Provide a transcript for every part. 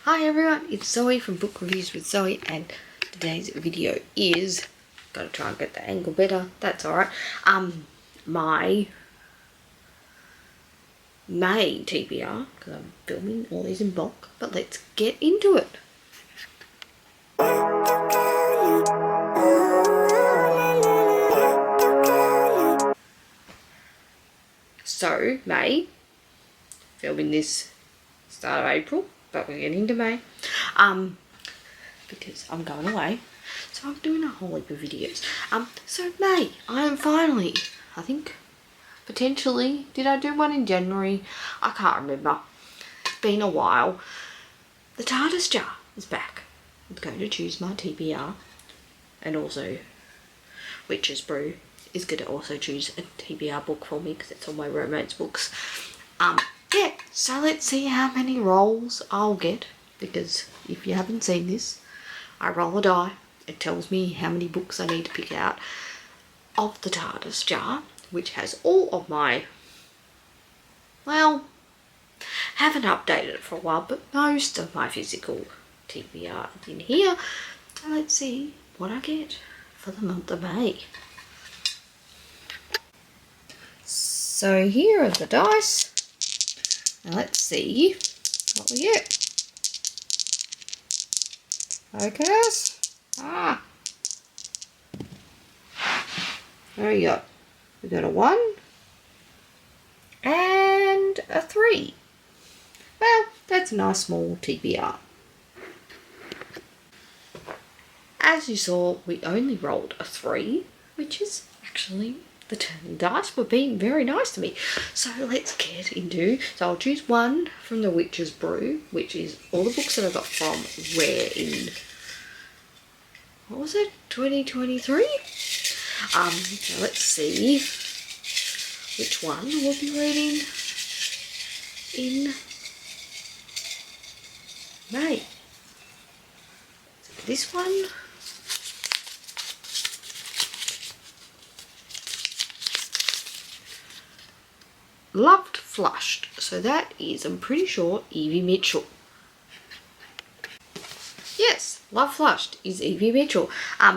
Hi everyone, it's Zoe from Book Reviews with Zoe, and today's video is, gotta try and get the angle better, that's alright, my May TBR, because I'm filming all these in bulk, but let's get into it. So, May, filming this start of April, but we're getting into May, because I'm going away, so I'm doing a whole heap of videos. So May, I am finally, I think, potentially, did I do one in January? I can't remember. It's been a while. The Tardis Jar is back. I'm going to choose my TBR, and also Witch's Brew is going to also choose a TBR book for me because it's all my romance books. Yeah, so let's see how many rolls I'll get, because if you haven't seen this, I roll a die. It tells me how many books I need to pick out of the Tardis Jar, which has all of my, well, haven't updated it for a while, but most of my physical TBR in here. So let's see what I get for the month of May. So here are the dice. Now let's see what we get. Focus. There we go. We got a 1 and a 3. Well, that's a nice small TBR. As you saw, we only rolled a 3, which is actually the dice were being very nice to me. So let's get into, so I'll choose one from the Witch's Brew, which is all the books that I got from Rare in, what was it, 2023? Now let's see which one we'll be reading in May. So this one. Loved Flushed. So that is, I'm pretty sure, Evie Mitchell. Yes, Love Flushed is Evie Mitchell.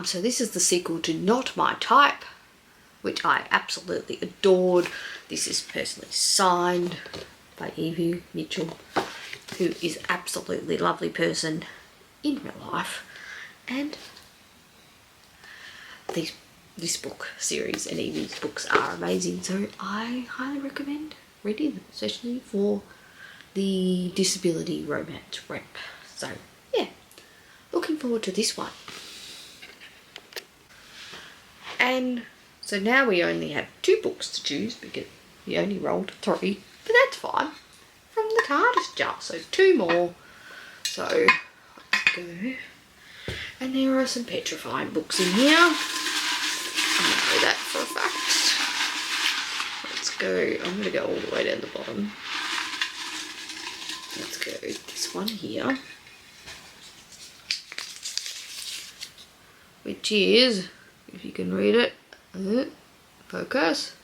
So this is the sequel to Not My Type, which I absolutely adored. This is personally signed by Evie Mitchell, who is absolutely lovely person in real life. And this book series and Evie's books are amazing, so I highly recommend reading them, especially for the disability romance rep. So yeah, looking forward to this one. And so now we only have 2 books to choose because we only rolled 3, but that's fine, from the Tardis Jar, so 2 more. So let's go. And there are some petrifying books in here. I know that for a fact. Let's go, I'm going to go all the way down the bottom. Let's go this one here, which is, if you can read it, focus,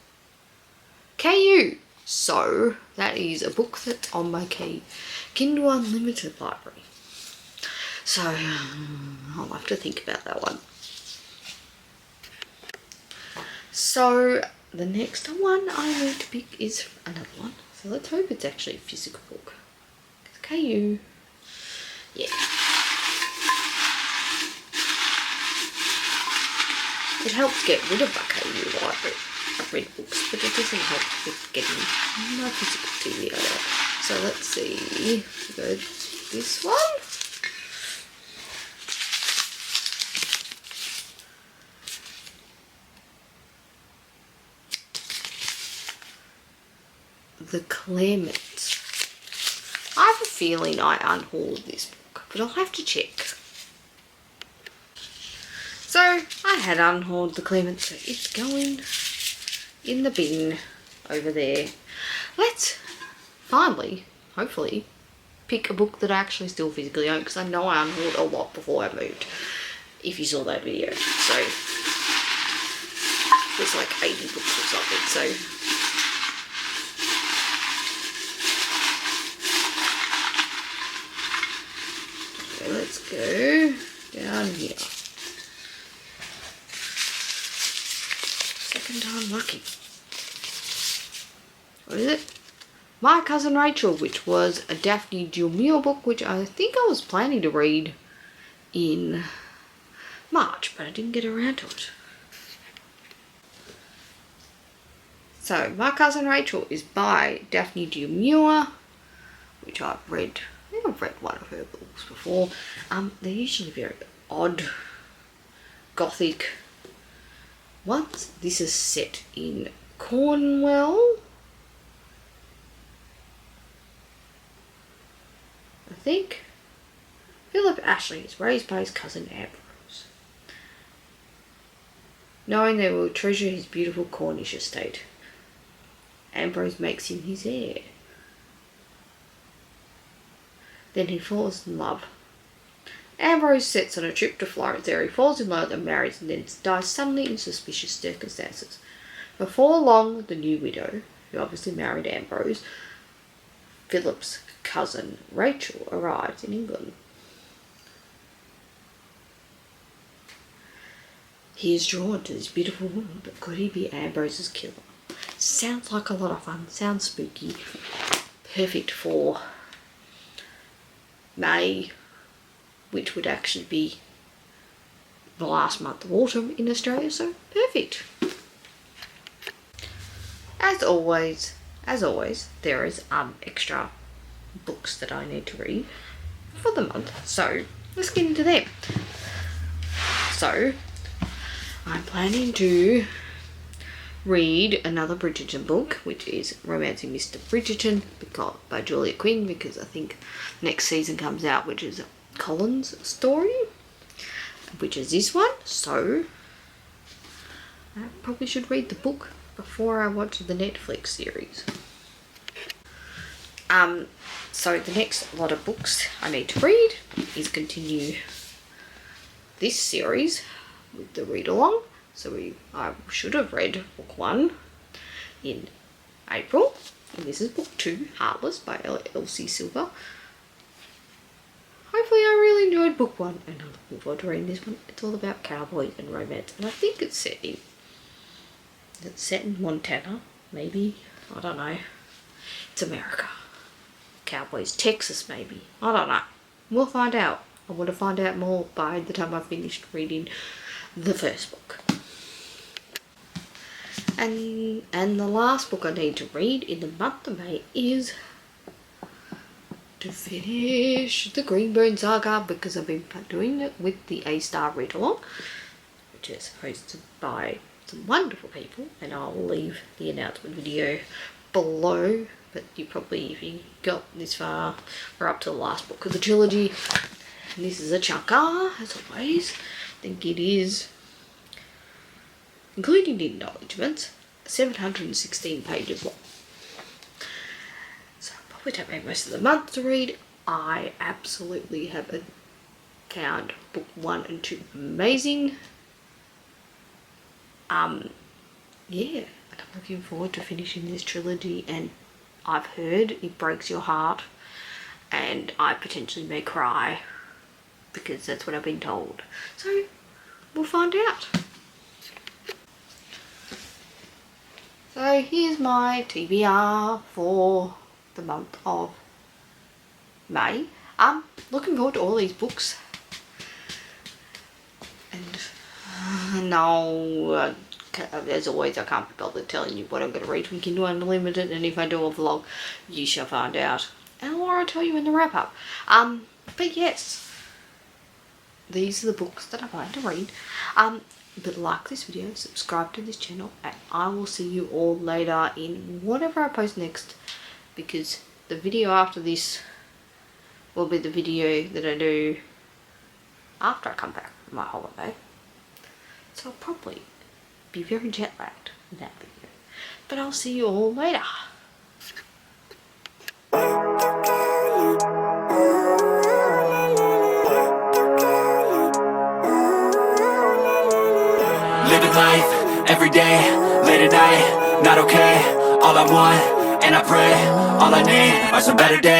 KU. So that is a book that's on my Kindle Unlimited library. So I'll have to think about that one. So the next one I need to pick is another one. So let's hope it's actually a physical book. KU. Yeah. It helps get rid of my KU library. I've read books, but it doesn't help with getting my physical TV out. So let's see. Go this one. The Clement. I have a feeling I unhauled this book, but I'll have to check. So I had unhauled The Clement, so it's going in the bin over there. Let's finally, hopefully, pick a book that I actually still physically own, because I know I unhauled a lot before I moved, if you saw that video. So there's like 80 books or something, so So let's go down here. Second time lucky. What is it? My Cousin Rachel, which was a Daphne du Maurier book, which I think I was planning to read in March, but I didn't get around to it. So, My Cousin Rachel is by Daphne du Maurier, which I've read. I think I've read one of her books before. They're usually very odd, gothic ones. This is set in Cornwall, I think. Philip Ashley is raised by his cousin Ambrose, knowing they will treasure his beautiful Cornish estate. Ambrose makes him his heir. Then he falls in love. Ambrose sets on a trip to Florence. There he falls in love and marries, and then dies suddenly in suspicious circumstances. Before long, the new widow, who obviously married Ambrose, Philip's cousin Rachel, arrives in England. He is drawn to this beautiful woman, but could he be Ambrose's killer? Sounds like a lot of fun, sounds spooky, perfect for May, which would actually be the last month of autumn in Australia, so perfect. As always, there is extra books that I need to read for the month, so let's get into them. So, I'm planning to read another Bridgerton book, which is Romancing Mr. Bridgerton by Julia Quinn, because I think next season comes out, which is Colin's story, which is this one. So I probably should read the book before I watch the Netflix series. So the next lot of books I need to read is continue this series with the read along. So I should have read book 1 in April, and this is book 2, Heartless by Elsie Silver. Hopefully I really enjoyed book 1, and I'm looking forward to reading this one. It's all about cowboys and romance, and I think it's set in Montana, maybe, I don't know. It's America. Cowboys, Texas maybe, I don't know. We'll find out. I want to find out more by the time I've finished reading the first book. And the last book I need to read in the month of May is to finish the Greenburn Saga, because I've been doing it with the A-Star Read Along, which is hosted by some wonderful people, and I'll leave the announcement video below. But you probably, if you got this far, we're up to the last book of the trilogy, and this is a chunker, as always. I think it is, including the acknowledgements, 716 pages long. So I'll probably take most of the month to read. I absolutely have found book 1 and 2 amazing. Yeah, and I'm looking forward to finishing this trilogy, and I've heard it breaks your heart, and I potentially may cry, because that's what I've been told. So we'll find out. So here's my TBR for the month of May. Looking forward to all these books. And no, as always, I can't be bothered telling you what I'm going to read from Kindle Unlimited, and if I do a vlog, you shall find out. Or I'll tell you in the wrap up. But yes, these are the books that I plan to read. But like this video, subscribe to this channel, and I will see you all later in whatever I post next, because the video after this will be the video that I do after I come back from my holiday. So I'll probably be very jet lagged in that video. But I'll see you all later. Living life, every day, late at night, not okay. All I want, and I pray, all I need are some better days.